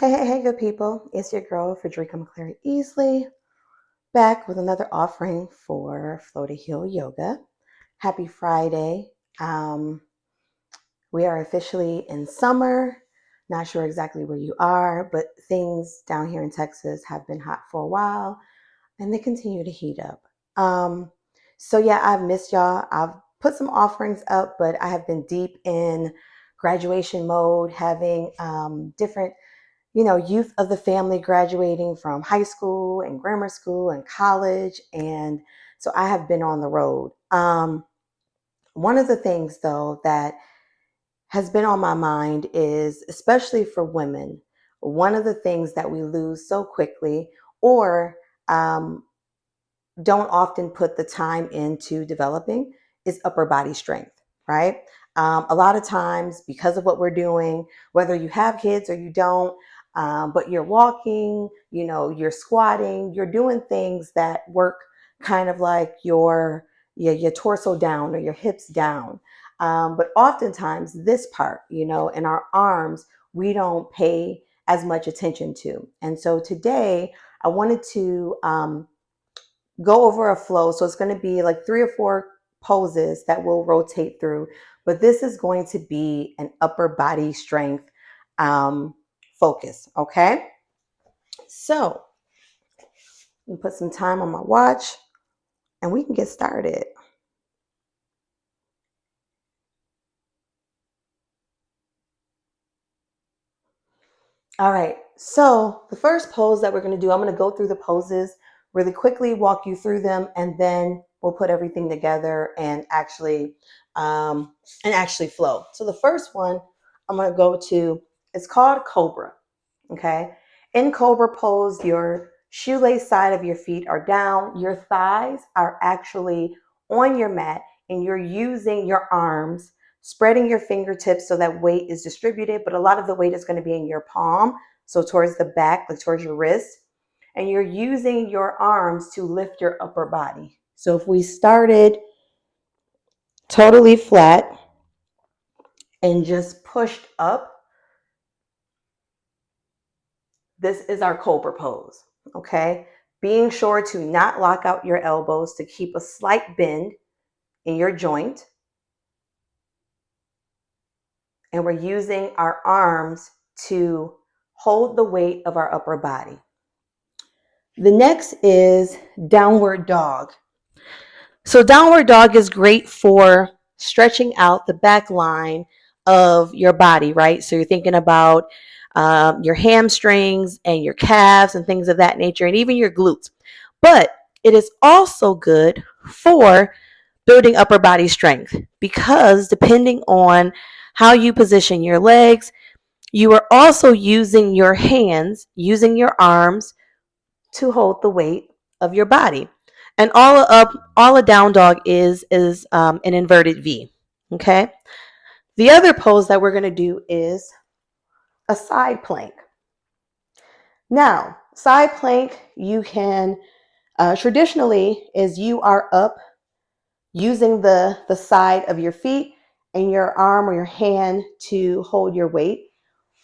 Hey, good people. It's your girl, Frederica McClary Easley, back with another offering for Flow to Heal Yoga. Happy Friday. Um, we are officially in summer. Not sure exactly where you are, but things down here in Texas have been hot for a while and they continue to heat up. So I've missed y'all. I've put some offerings up, but I have been deep in graduation mode, having different youth of the family graduating from high school and grammar school and college. And so I have been on the road. One of the things, though, that has been on my mind is, especially for women, one of the things that we lose so quickly or um, don't often put the time into developing is upper body strength, right? A lot of times, because of what we're doing, whether you have kids or you don't, but you're walking, you're squatting, you're doing things that work kind of like your torso down or your hips down. But oftentimes, this part, in our arms, we don't pay as much attention to. And so today, I wanted to go over a flow. So it's going to be like 3 or 4 poses that we'll rotate through. But this is going to be an upper body strength focus. Okay. So I'm put some time on my watch and we can get started. All right. So the first pose that we're going to do, I'm going to go through the poses really quickly, walk you through them, and then we'll put everything together and actually flow. So the first one I'm going to go to, it's called Cobra. Okay. In Cobra pose, your shoelace side of your feet are down, your thighs are actually on your mat, and you're using your arms, spreading your fingertips so that weight is distributed, but a lot of the weight is going to be in your palm, so towards the back, like towards your wrist, and you're using your arms to lift your upper body. So if we started totally flat and just pushed up, this is our Cobra pose, okay? Being sure to not lock out your elbows, to keep a slight bend in your joint. And we're using our arms to hold the weight of our upper body. The next is downward dog. So downward dog is great for stretching out the back line of your body, right? So you're thinking about your hamstrings and your calves and things of that nature, and even your glutes. But it is also good for building upper body strength because depending on how you position your legs, you are also using your hands, using your arms to hold the weight of your body. And all a down dog is an inverted V. Okay. The other pose that we're going to do is a side plank. Now, side plank, you can traditionally is you are up using the side of your feet and your arm or your hand to hold your weight.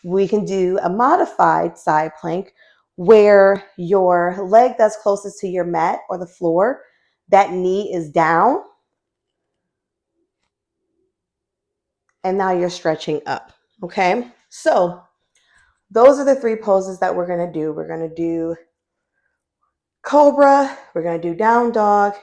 We can do a modified side plank where your leg that's closest to your mat or the floor, that knee is down. And now you're stretching up. Okay. So those are the 3 poses that we're going to do. We're going to do Cobra. We're going to do down dog.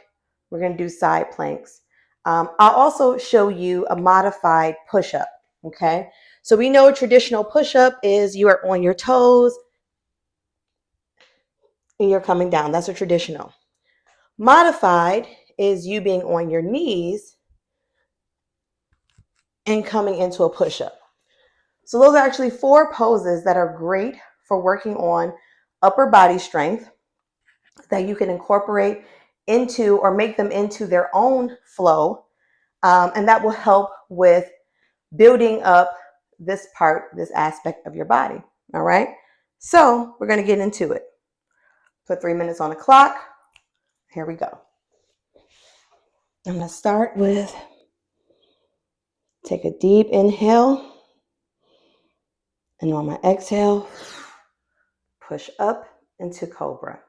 We're going to do side planks. I'll also show you a modified push-up. Okay. So we know traditional push-up is you are on your toes and you're coming down. That's a traditional. Modified is you being on your knees and coming into a push-up. So those are actually 4 poses that are great for working on upper body strength that you can incorporate into or make them into their own flow. And that will help with building up this aspect of your body. All right. So we're going to get into it. Put 3 minutes on the clock. Here we go. I'm going to start with take a deep inhale. And on my exhale, push up into cobra.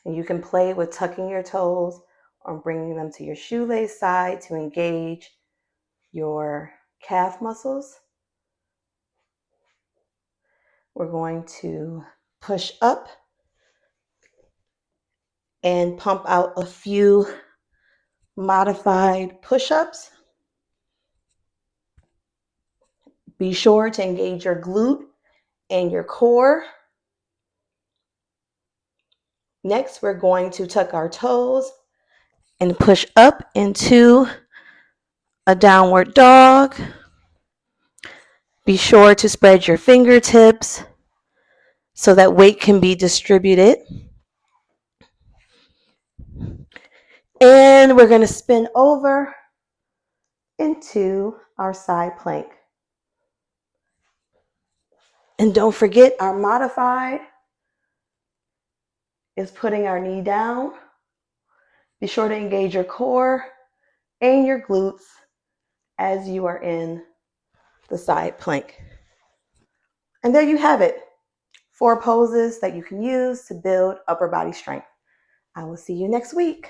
And you can play with tucking your toes or bringing them to your shoelace side to engage your calf muscles. We're going to push up and pump out a few modified push-ups. Be sure to engage your glute and your core. Next, we're going to tuck our toes and push up into a downward dog. Be sure to spread your fingertips so that weight can be distributed. And we're going to spin over into our side plank. And don't forget, our modified is putting our knee down. Be sure to engage your core and your glutes as you are in the side plank. And there you have it. 4 poses that you can use to build upper body strength. I will see you next week.